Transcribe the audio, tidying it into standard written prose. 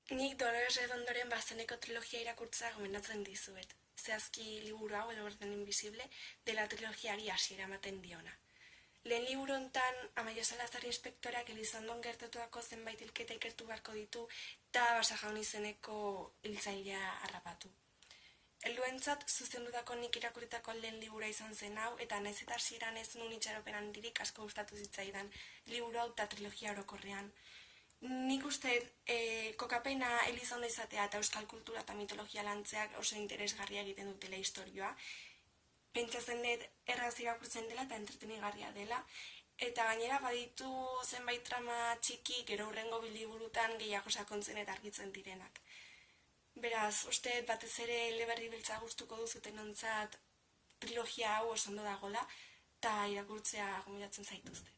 Nik Dolores Redondoren Bazeneko trilogia irakurtzea gomendatzen dizuet. Zehazki liburu hau, El orden invisible, dela trilogiari hasiera ematen diona. Lehen liburu hontan Amaia Salazar inspektoreak Elizondon gertatuako zenbait hilketa ikertu beharko ditu eta Basajaun izeneko hiltzailea harrapatu. Helduentzat zuzendutako nik irakurritako lehen libura izan zen hau, eta nahiz eta hasieran ez nuen itxaropen handirik asko gustatu zitzaidan liburu hau eta trilogia orokorrean. Nik uste kokapena Elizondo izatea eta euskal kultura eta mitologia lantzeak oso interesgarria egiten dutela historioa. Pentsatzen dut erraz irakurtzen dela eta entretenigarria dela. Eta gainera baditu zenbait trama txiki gero hurrengo biliburutan gehiago sakontzen eta argitzen direnak. Beraz, uste batez ere eleberri beltza gustuko duzuten ontzat trilogia hau oso ondo dagoela eta irakurtzea gomendatzen zaituzte.